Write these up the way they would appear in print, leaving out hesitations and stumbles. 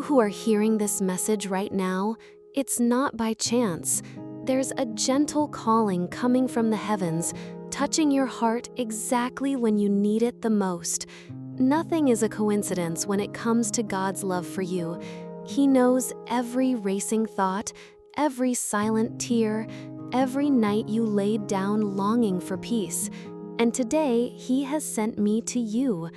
who are hearing this message right now, it's not by chance. There's a gentle calling coming from the heavens, touching your heart exactly when you need it the most. Nothing is a coincidence when it comes to God's love for you. He knows every racing thought, every silent tear, every night you laid down longing for peace. And today, He has sent me to you.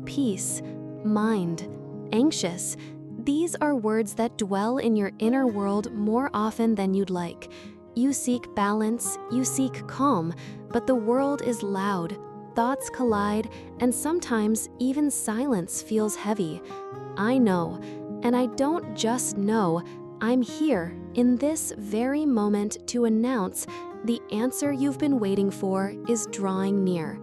Peace, mind, anxious. These are words that dwell in your inner world more often than you'd like. You seek balance, you seek calm, but the world is loud. Thoughts collide, and sometimes even silence feels heavy. I know, and I don't just know, I'm here in this very moment to announce the answer you've been waiting for is drawing near.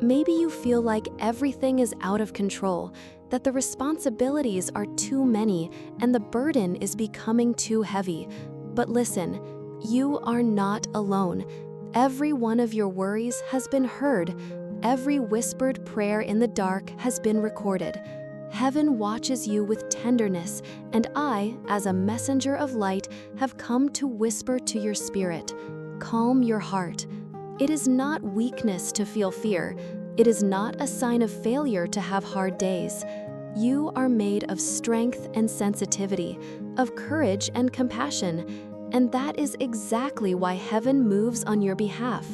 Maybe you feel like everything is out of control, that the responsibilities are too many and the burden is becoming too heavy. But listen, you are not alone. Every one of your worries has been heard. Every whispered prayer in the dark has been recorded. Heaven watches you with tenderness, and I, as a messenger of light, have come to whisper to your spirit. Calm your heart. It is not weakness to feel fear. It is not a sign of failure to have hard days. You are made of strength and sensitivity, of courage and compassion. And that is exactly why heaven moves on your behalf,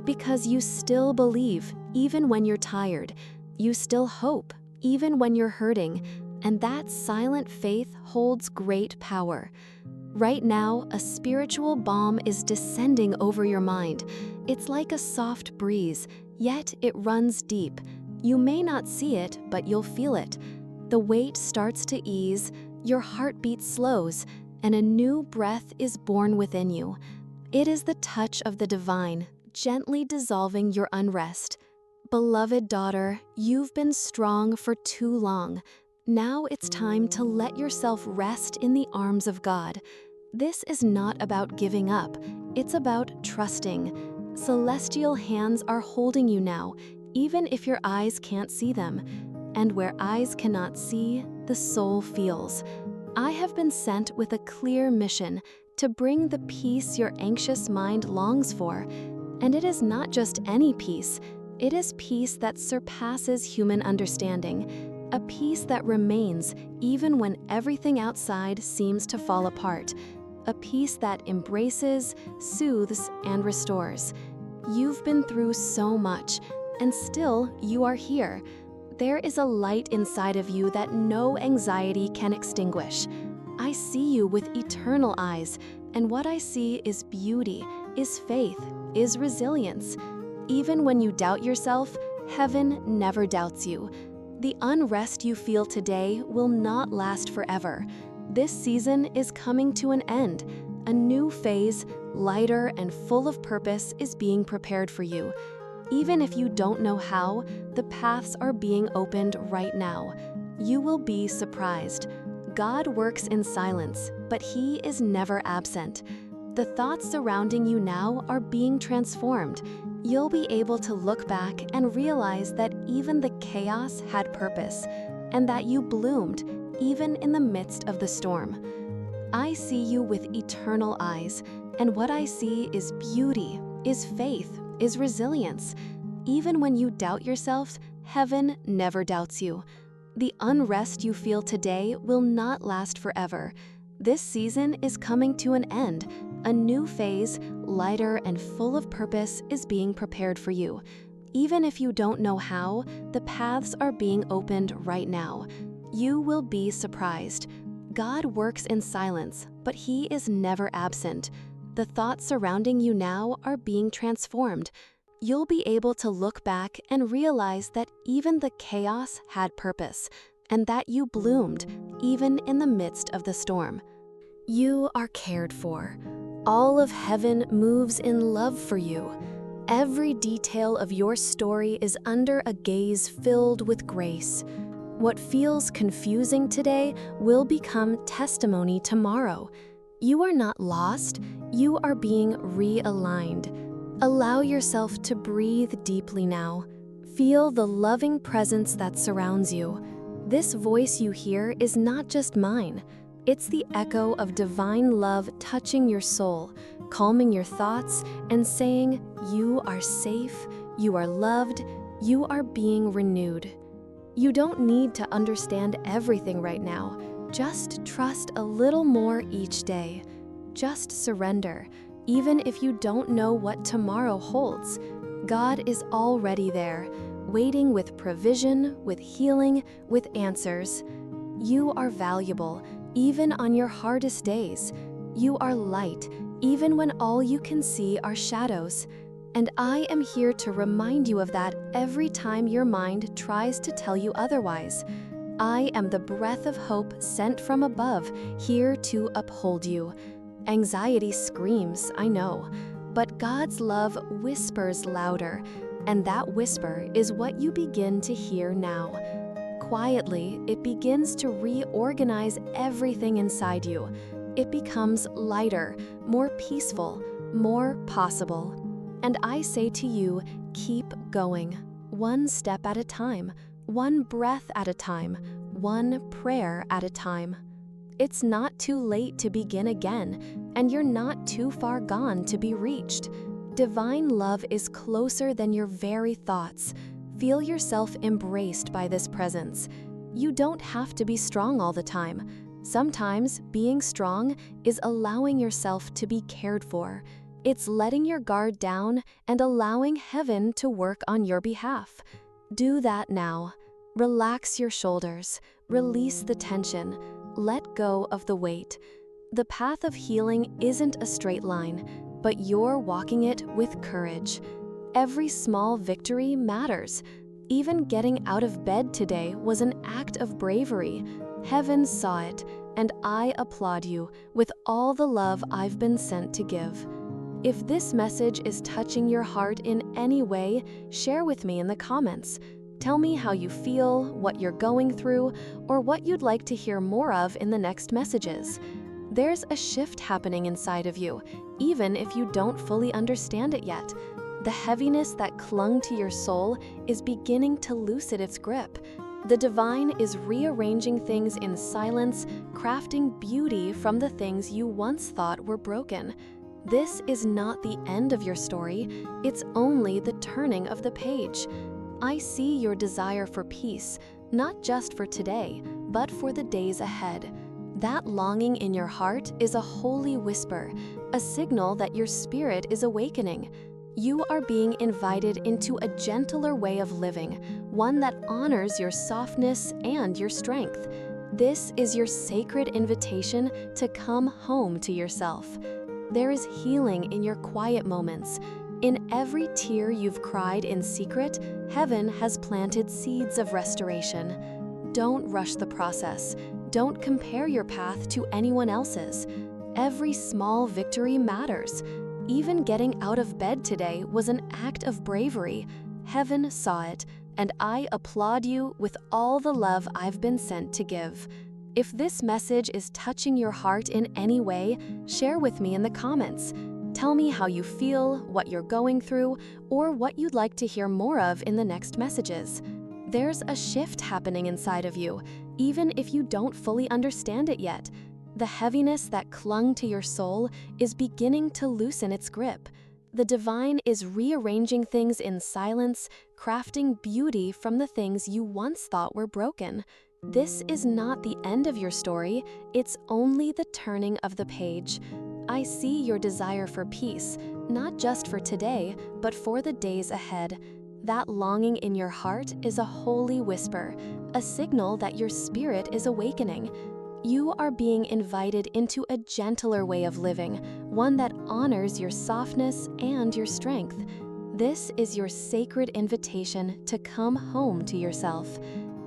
because you still believe, even when you're tired. You still hope, even when you're hurting. And that silent faith holds great power. Right now, a spiritual balm is descending over your mind. It's like a soft breeze, yet it runs deep. You may not see it, but you'll feel it. The weight starts to ease, your heartbeat slows, and a new breath is born within you. It is the touch of the divine, gently dissolving your unrest. Beloved daughter, you've been strong for too long. Now it's time to let yourself rest in the arms of God. This is not about giving up, it's about trusting. Celestial hands are holding you now, even if your eyes can't see them. And where eyes cannot see, the soul feels. I have been sent with a clear mission to bring the peace your anxious mind longs for. And it is not just any peace, it is peace that surpasses human understanding, a peace that remains even when everything outside seems to fall apart, a peace that embraces, soothes, and restores. You've been through so much, and still you are here. There is a light inside of you that no anxiety can extinguish. I see you with eternal eyes, and what I see is beauty, is faith, is resilience. Even when you doubt yourself, heaven never doubts you. The unrest you feel today will not last forever. This season is coming to an end. A new phase, lighter and full of purpose, is being prepared for you. Even if you don't know how, the paths are being opened right now. You will be surprised. God works in silence, but He is never absent. The thoughts surrounding you now are being transformed. You'll be able to look back and realize that even the chaos had purpose, and that you bloomed even in the midst of the storm. I see you with eternal eyes, and what I see is beauty, is faith, is resilience. Even when you doubt yourself, heaven never doubts you. The unrest you feel today will not last forever. This season is coming to an end. A new phase, lighter and full of purpose, is being prepared for you. Even if you don't know how, the paths are being opened right now. You will be surprised. God works in silence, but He is never absent. The thoughts surrounding you now are being transformed. You'll be able to look back and realize that even the chaos had purpose, and that you bloomed even in the midst of the storm. You are cared for. All of heaven moves in love for you. Every detail of your story is under a gaze filled with grace. What feels confusing today will become testimony tomorrow. You are not lost, you are being realigned. Allow yourself to breathe deeply now. Feel the loving presence that surrounds you. This voice you hear is not just mine. It's the echo of divine love touching your soul, calming your thoughts, and saying, you are safe, you are loved, you are being renewed. You don't need to understand everything right now. Just trust a little more each day. Just surrender, even if you don't know what tomorrow holds. God is already there, waiting with provision, with healing, with answers. You are valuable, even on your hardest days. You are light, even when all you can see are shadows. And I am here to remind you of that every time your mind tries to tell you otherwise. I am the breath of hope sent from above, here to uphold you. Anxiety screams, I know, but God's love whispers louder, and that whisper is what you begin to hear now. Quietly, it begins to reorganize everything inside you. It becomes lighter, more peaceful, more possible. And I say to you, keep going, one step at a time, one breath at a time, one prayer at a time. It's not too late to begin again, and you're not too far gone to be reached. Divine love is closer than your very thoughts. Feel yourself embraced by this presence. You don't have to be strong all the time. Sometimes being strong is allowing yourself to be cared for. It's letting your guard down and allowing heaven to work on your behalf. Do that now. Relax your shoulders, release the tension, let go of the weight. The path of healing isn't a straight line, but you're walking it with courage. Every small victory matters. Even getting out of bed today was an act of bravery. Heaven saw it, and I applaud you with all the love I've been sent to give. If this message is touching your heart in any way, share with me in the comments. Tell me how you feel, what you're going through, or what you'd like to hear more of in the next messages. There's a shift happening inside of you, even if you don't fully understand it yet. The heaviness that clung to your soul is beginning to loosen its grip. The divine is rearranging things in silence, crafting beauty from the things you once thought were broken. This is not the end of your story, it's only the turning of the page. I see your desire for peace, not just for today, but for the days ahead. That longing in your heart is a holy whisper, a signal that your spirit is awakening. You are being invited into a gentler way of living, one that honors your softness and your strength. This is your sacred invitation to come home to yourself. There is healing in your quiet moments. In every tear you've cried in secret, heaven has planted seeds of restoration. Don't rush the process. Don't compare your path to anyone else's. Every small victory matters. Even getting out of bed today was an act of bravery. Heaven saw it, and I applaud you with all the love I've been sent to give. If this message is touching your heart in any way, share with me in the comments. Tell me how you feel, what you're going through, or what you'd like to hear more of in the next messages. There's a shift happening inside of you, even if you don't fully understand it yet. The heaviness that clung to your soul is beginning to loosen its grip. The divine is rearranging things in silence, crafting beauty from the things you once thought were broken. This is not the end of your story, it's only the turning of the page. I see your desire for peace, not just for today, but for the days ahead. That longing in your heart is a holy whisper, a signal that your spirit is awakening. You are being invited into a gentler way of living, one that honors your softness and your strength. This is your sacred invitation to come home to yourself.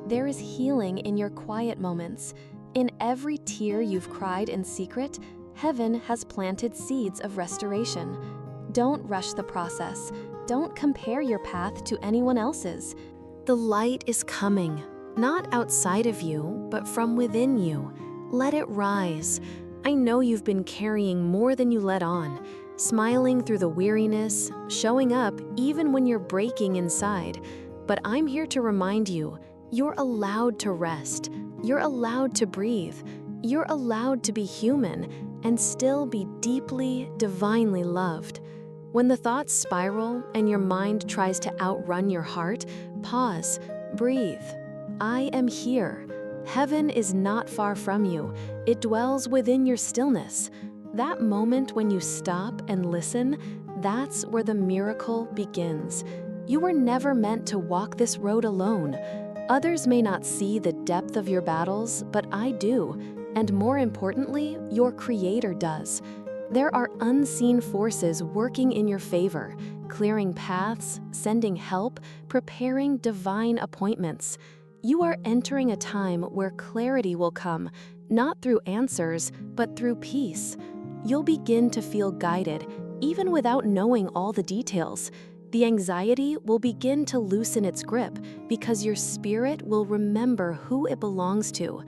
There is healing in your quiet moments. In every tear you've cried in secret, heaven has planted seeds of restoration. Don't rush the process. Don't compare your path to anyone else's. The light is coming, not outside of you, but from within you. Let it rise. I know you've been carrying more than you let on, smiling through the weariness, showing up even when you're breaking inside. But I'm here to remind you, You're allowed to rest. You're allowed to breathe. You're allowed to be human and still be deeply, divinely loved. When the thoughts spiral and your mind tries to outrun your heart, pause, breathe. I am here. Heaven is not far from you. It dwells within your stillness. That moment when you stop and listen, that's where the miracle begins. You were never meant to walk this road alone. Others may not see the depth of your battles, but I do. And more importantly, your Creator does. There are unseen forces working in your favor, clearing paths, sending help, preparing divine appointments. You are entering a time where clarity will come, not through answers, but through peace. You'll begin to feel guided, even without knowing all the details. The anxiety will begin to loosen its grip because your spirit will remember who it belongs to.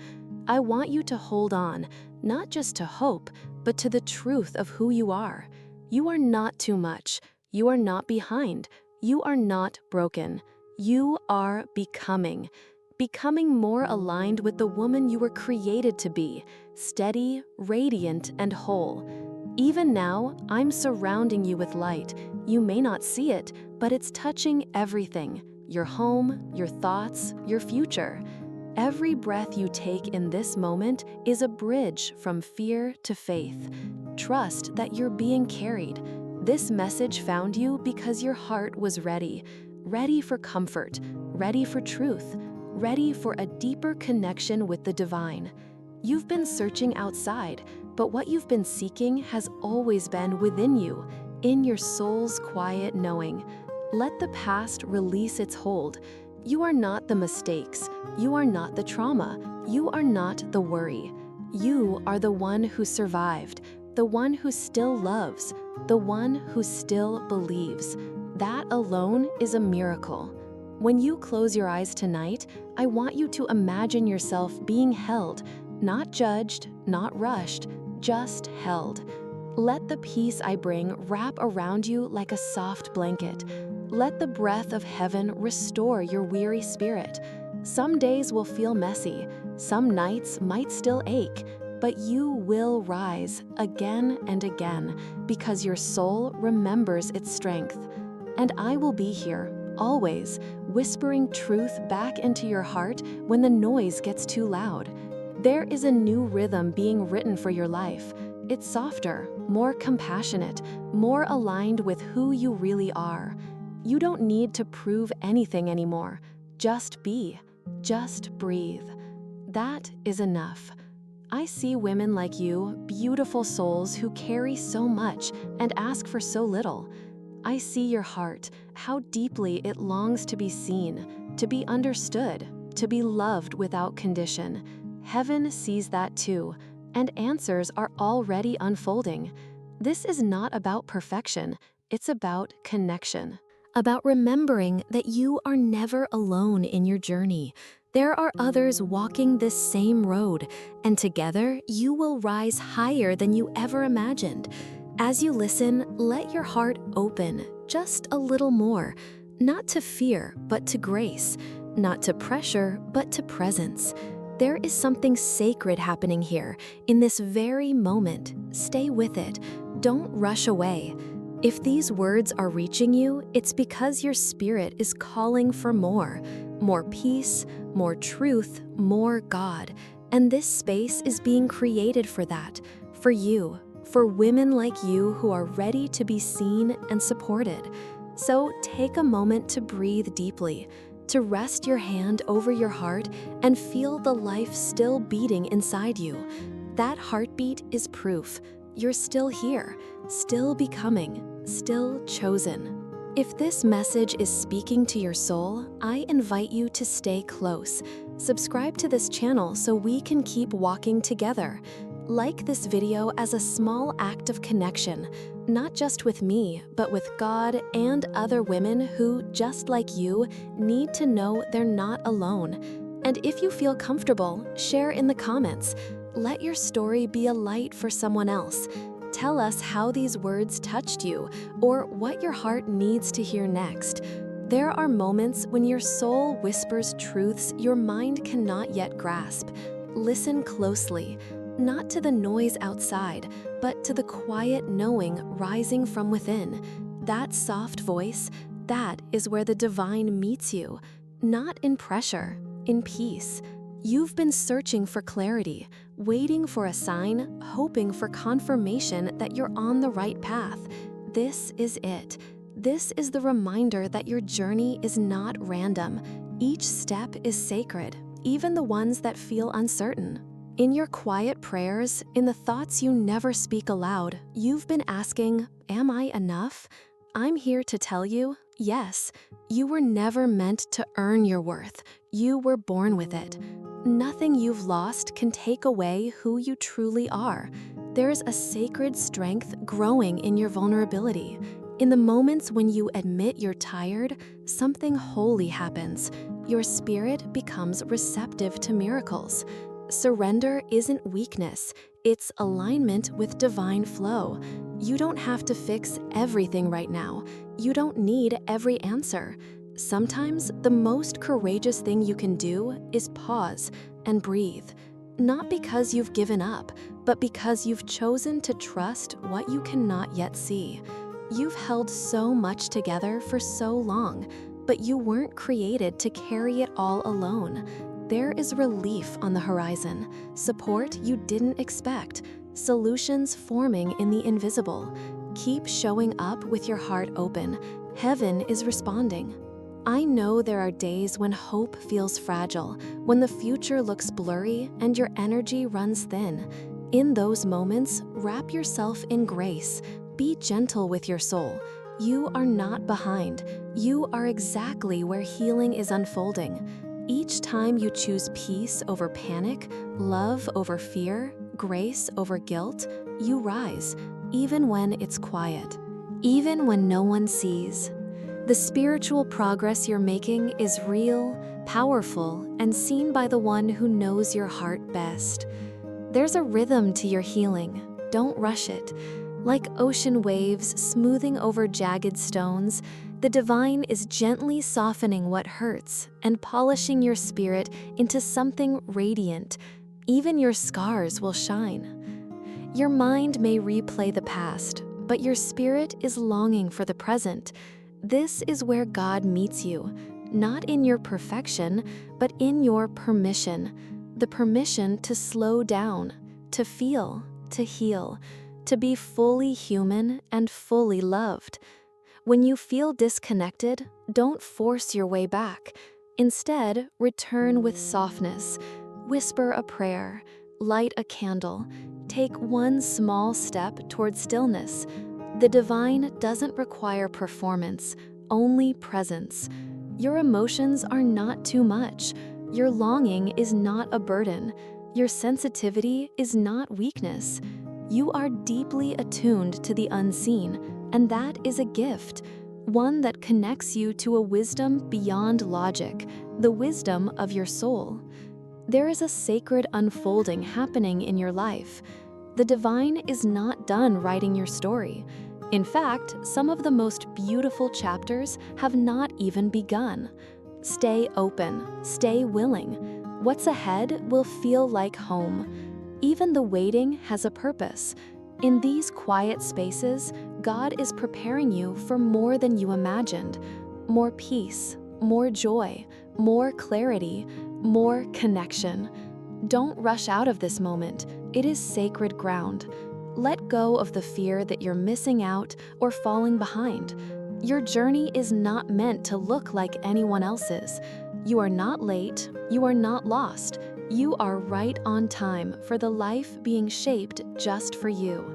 I want you to hold on, not just to hope, but to the truth of who you are. You are not too much. You are not behind. You are not broken. You are becoming. Becoming more aligned with the woman you were created to be, steady, radiant, and whole. Even now, I'm surrounding you with light. You may not see it, but it's touching everything: your home, your thoughts, your future. Every breath you take in this moment is a bridge from fear to faith. Trust that you're being carried. This message found you because your heart was ready. Ready for comfort, ready for truth, ready for a deeper connection with the divine. You've been searching outside, but what you've been seeking has always been within you, in your soul's quiet knowing. Let the past release its hold. You are not the mistakes. You are not the trauma. You are not the worry. You are the one who survived, the one who still loves, the one who still believes. That alone is a miracle. When you close your eyes tonight, I want you to imagine yourself being held, not judged, not rushed, just held. Let the peace I bring wrap around you like a soft blanket. Let the breath of heaven restore your weary spirit. Some days will feel messy, some nights might still ache, but you will rise again and again because your soul remembers its strength. And I will be here, always, whispering truth back into your heart when the noise gets too loud. There is a new rhythm being written for your life. It's softer, more compassionate, more aligned with who you really are. You don't need to prove anything anymore. Just be. Just breathe. That is enough. I see women like you, beautiful souls who carry so much and ask for so little. I see your heart, how deeply it longs to be seen, to be understood, to be loved without condition. Heaven sees that too, and answers are already unfolding. This is not about perfection, it's about connection. About remembering that you are never alone in your journey. There are others walking this same road, and together you will rise higher than you ever imagined. As you listen, let your heart open just a little more, not to fear, but to grace, not to pressure, but to presence. There is something sacred happening here, in this very moment. Stay with it. Don't rush away. If these words are reaching you, it's because your spirit is calling for more peace, more truth, more God. And this space is being created for that, for you, for women like you who are ready to be seen and supported. So take a moment to breathe deeply, to rest your hand over your heart and feel the life still beating inside you. That heartbeat is proof you're still here, still becoming, still chosen. If this message is speaking to your soul, I invite you to stay close. Subscribe to this channel so we can keep walking together. Like this video as a small act of connection, not just with me, but with God and other women who, just like you, need to know they're not alone. And if you feel comfortable, share in the comments. Let your story be a light for someone else. Tell us how these words touched you or what your heart needs to hear next. There are moments when your soul whispers truths your mind cannot yet grasp. Listen closely, not to the noise outside, but to the quiet knowing rising from within. That soft voice, that is where the divine meets you, not in pressure, in peace. You've been searching for clarity, waiting for a sign, hoping for confirmation that you're on the right path. This is it. This is the reminder that your journey is not random. Each step is sacred, even the ones that feel uncertain. In your quiet prayers, in the thoughts you never speak aloud, you've been asking, "Am I enough?" I'm here to tell you, yes, you were never meant to earn your worth. You were born with it. Nothing you've lost can take away who you truly are. There's a sacred strength growing in your vulnerability. In the moments when you admit you're tired, something holy happens. Your spirit becomes receptive to miracles. Surrender isn't weakness, it's alignment with divine flow. You don't have to fix everything right now. You don't need every answer. Sometimes the most courageous thing you can do is pause and breathe. Not because you've given up, but because you've chosen to trust what you cannot yet see. You've held so much together for so long, but you weren't created to carry it all alone. There is relief on the horizon, support you didn't expect, solutions forming in the invisible. Keep showing up with your heart open. Heaven is responding. I know there are days when hope feels fragile, when the future looks blurry and your energy runs thin. In those moments, wrap yourself in grace. Be gentle with your soul. You are not behind. You are exactly where healing is unfolding. Each time you choose peace over panic, love over fear, grace over guilt, you rise, even when it's quiet, even when no one sees. The spiritual progress you're making is real, powerful, and seen by the one who knows your heart best. There's a rhythm to your healing. Don't rush it. Like ocean waves smoothing over jagged stones, the divine is gently softening what hurts and polishing your spirit into something radiant. Even your scars will shine. Your mind may replay the past, but your spirit is longing for the present. This is where God meets you, not in your perfection, but in your permission. The permission to slow down, to feel, to heal, to be fully human and fully loved. When you feel disconnected, don't force your way back. Instead, return with softness. Whisper a prayer, light a candle, take one small step toward stillness. The divine doesn't require performance, only presence. Your emotions are not too much. Your longing is not a burden. Your sensitivity is not weakness. You are deeply attuned to the unseen, and that is a gift, one that connects you to a wisdom beyond logic, the wisdom of your soul. There is a sacred unfolding happening in your life. The divine is not done writing your story. In fact, some of the most beautiful chapters have not even begun. Stay open, stay willing. What's ahead will feel like home. Even the waiting has a purpose. In these quiet spaces, God is preparing you for more than you imagined. More peace, more joy, more clarity, more connection. Don't rush out of this moment. It is sacred ground. Let go of the fear that you're missing out or falling behind. Your journey is not meant to look like anyone else's. You are not late. You are not lost. You are right on time for the life being shaped just for you.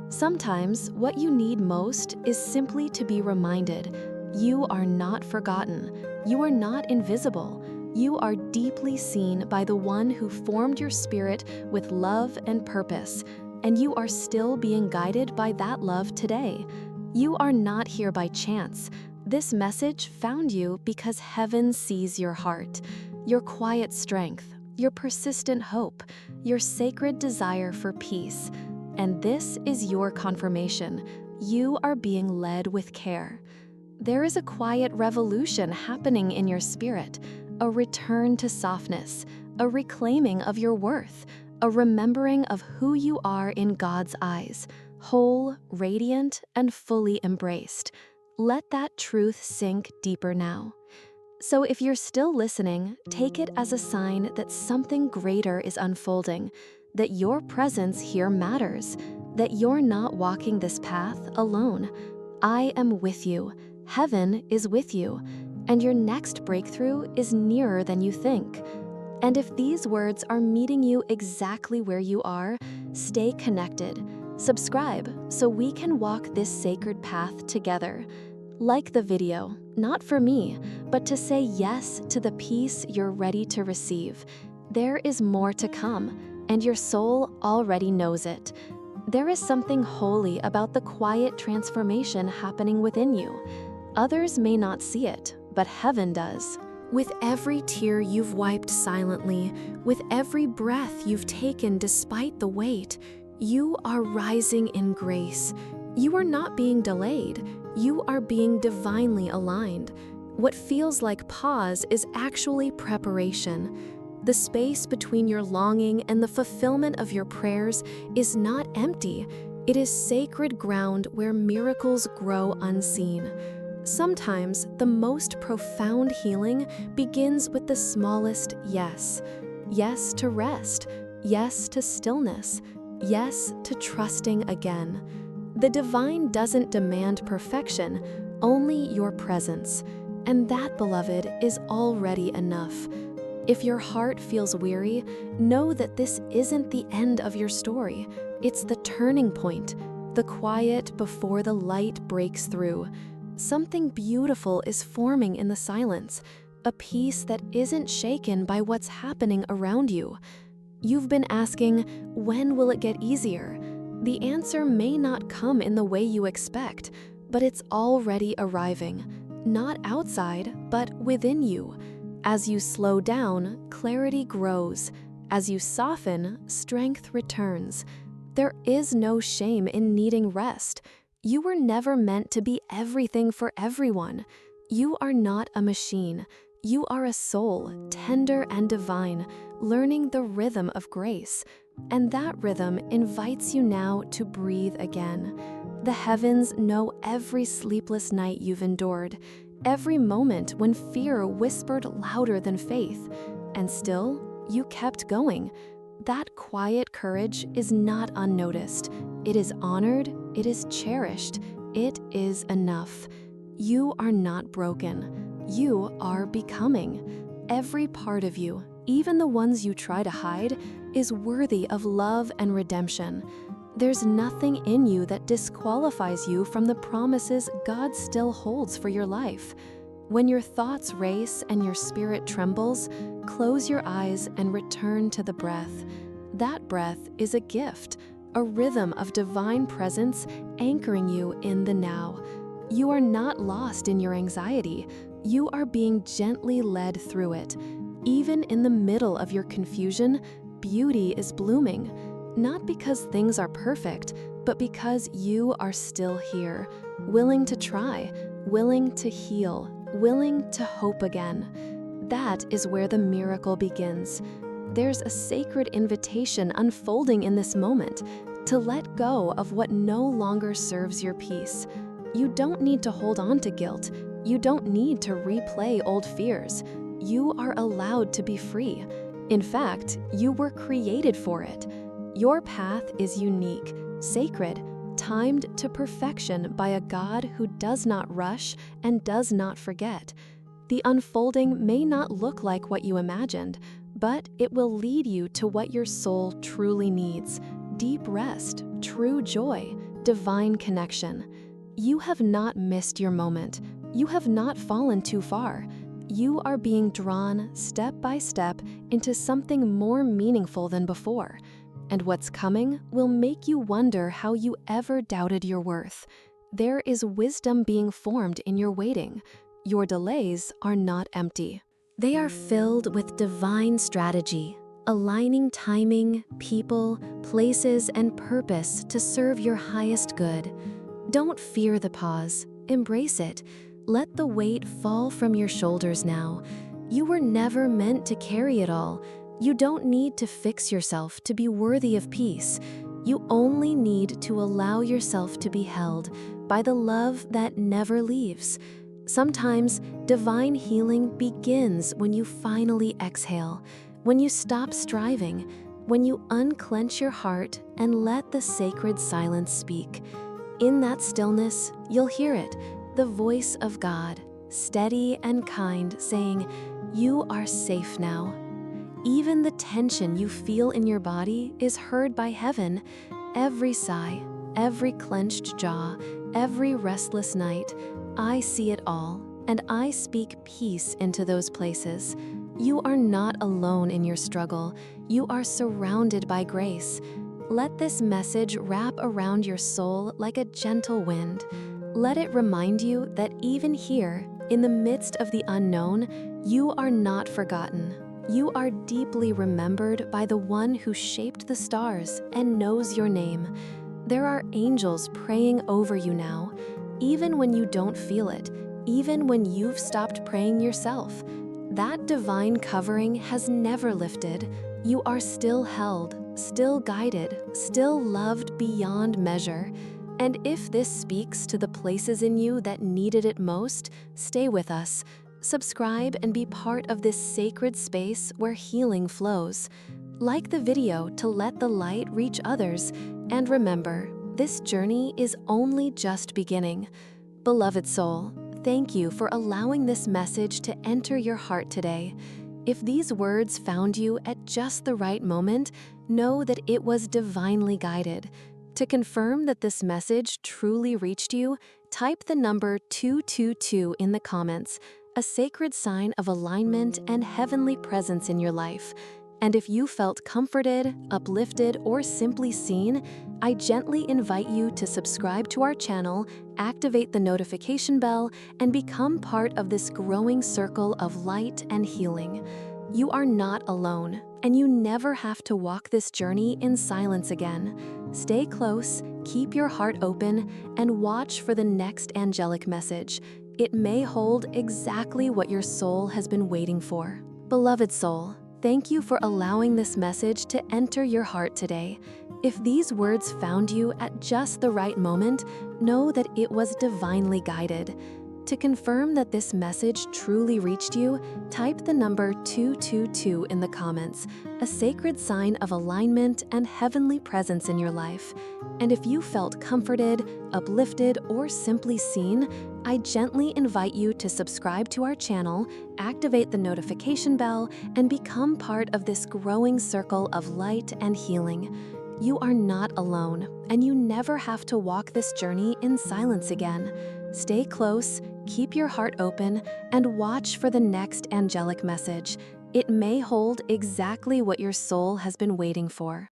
Sometimes what you need most is simply to be reminded, you are not forgotten. You are not invisible. You are deeply seen by the one who formed your spirit with love and purpose, and you are still being guided by that love today. You are not here by chance. This message found you because heaven sees your heart, your quiet strength, your persistent hope, your sacred desire for peace. And this is your confirmation. You are being led with care. There is a quiet revolution happening in your spirit, a return to softness, a reclaiming of your worth, a remembering of who you are in God's eyes, whole, radiant, and fully embraced. Let that truth sink deeper now. So if you're still listening, take it as a sign that something greater is unfolding, that your presence here matters, that you're not walking this path alone. I am with you. Heaven is with you, and your next breakthrough is nearer than you think. And if these words are meeting you exactly where you are, stay connected. Subscribe so we can walk this sacred path together. Like the video, not for me, but to say yes to the peace you're ready to receive. There is more to come, and your soul already knows it. There is something holy about the quiet transformation happening within you. Others may not see it, but heaven does. With every tear you've wiped silently, with every breath you've taken despite the weight, you are rising in grace. You are not being delayed. You are being divinely aligned. What feels like pause is actually preparation. The space between your longing and the fulfillment of your prayers is not empty. It is sacred ground where miracles grow unseen. Sometimes the most profound healing begins with the smallest yes. Yes to rest. Yes to stillness. Yes to trusting again. The divine doesn't demand perfection, only your presence. And that, beloved, is already enough. If your heart feels weary, know that this isn't the end of your story. It's the turning point, the quiet before the light breaks through. Something beautiful is forming in the silence, a peace that isn't shaken by what's happening around you. You've been asking, when will it get easier? The answer may not come in the way you expect, but it's already arriving, not outside, but within you. As you slow down, clarity grows. As you soften, strength returns. There is no shame in needing rest. You were never meant to be everything for everyone. You are not a machine. You are a soul, tender and divine, learning the rhythm of grace. And that rhythm invites you now to breathe again. The heavens know every sleepless night you've endured, every moment when fear whispered louder than faith. And still, you kept going. That quiet courage is not unnoticed. It is honored, it is cherished, it is enough. You are not broken. You are becoming. Every part of you, even the ones you try to hide, is worthy of love and redemption. There's nothing in you that disqualifies you from the promises God still holds for your life. When your thoughts race and your spirit trembles, close your eyes and return to the breath. That breath is a gift, a rhythm of divine presence anchoring you in the now. You are not lost in your anxiety. You are being gently led through it. Even in the middle of your confusion, beauty is blooming. Not because things are perfect, but because you are still here, willing to try, willing to heal, willing to hope again. That is where the miracle begins. There's a sacred invitation unfolding in this moment to let go of what no longer serves your peace. You don't need to hold on to guilt. You don't need to replay old fears. You are allowed to be free. In fact, you were created for it. Your path is unique, sacred, timed to perfection by a God who does not rush and does not forget. The unfolding may not look like what you imagined, but it will lead you to what your soul truly needs: deep rest, true joy, divine connection. You have not missed your moment. You have not fallen too far. You are being drawn step by step into something more meaningful than before. And what's coming will make you wonder how you ever doubted your worth. There is wisdom being formed in your waiting. Your delays are not empty. They are filled with divine strategy, aligning timing, people, places, and purpose to serve your highest good. Don't fear the pause. Embrace it. Let the weight fall from your shoulders now. You were never meant to carry it all. You don't need to fix yourself to be worthy of peace. You only need to allow yourself to be held by the love that never leaves. Sometimes divine healing begins when you finally exhale, when you stop striving, when you unclench your heart and let the sacred silence speak. In that stillness, you'll hear it, the voice of God, steady and kind, saying, "You are safe now." Even the tension you feel in your body is heard by heaven. Every sigh, every clenched jaw, every restless night, I see it all, and I speak peace into those places. You are not alone in your struggle. You are surrounded by grace. Let this message wrap around your soul like a gentle wind. Let it remind you that even here, in the midst of the unknown, you are not forgotten. You are deeply remembered by the one who shaped the stars and knows your name. There are angels praying over you now, even when you don't feel it, even when you've stopped praying yourself. That divine covering has never lifted. You are still held, still guided, still loved beyond measure. And if this speaks to the places in you that needed it most, stay with us. Subscribe and be part of this sacred space where healing flows. Like the video to let the light reach others. And remember, this journey is only just beginning. Beloved soul, thank you for allowing this message to enter your heart today. If these words found you at just the right moment, know that it was divinely guided. To confirm that this message truly reached you, type the number 222 in the comments, a sacred sign of alignment and heavenly presence in your life. And if you felt comforted, uplifted, or simply seen, I gently invite you to subscribe to our channel, activate the notification bell, and become part of this growing circle of light and healing. You are not alone, and you never have to walk this journey in silence again. Stay close, keep your heart open, and watch for the next angelic message. It may hold exactly what your soul has been waiting for. Beloved soul, thank you for allowing this message to enter your heart today. If these words found you at just the right moment, know that it was divinely guided. To confirm that this message truly reached you, type the number 222 in the comments, a sacred sign of alignment and heavenly presence in your life. And if you felt comforted, uplifted, or simply seen, I gently invite you to subscribe to our channel, activate the notification bell, and become part of this growing circle of light and healing. You are not alone, and you never have to walk this journey in silence again. Stay close, keep your heart open, and watch for the next angelic message. It may hold exactly what your soul has been waiting for.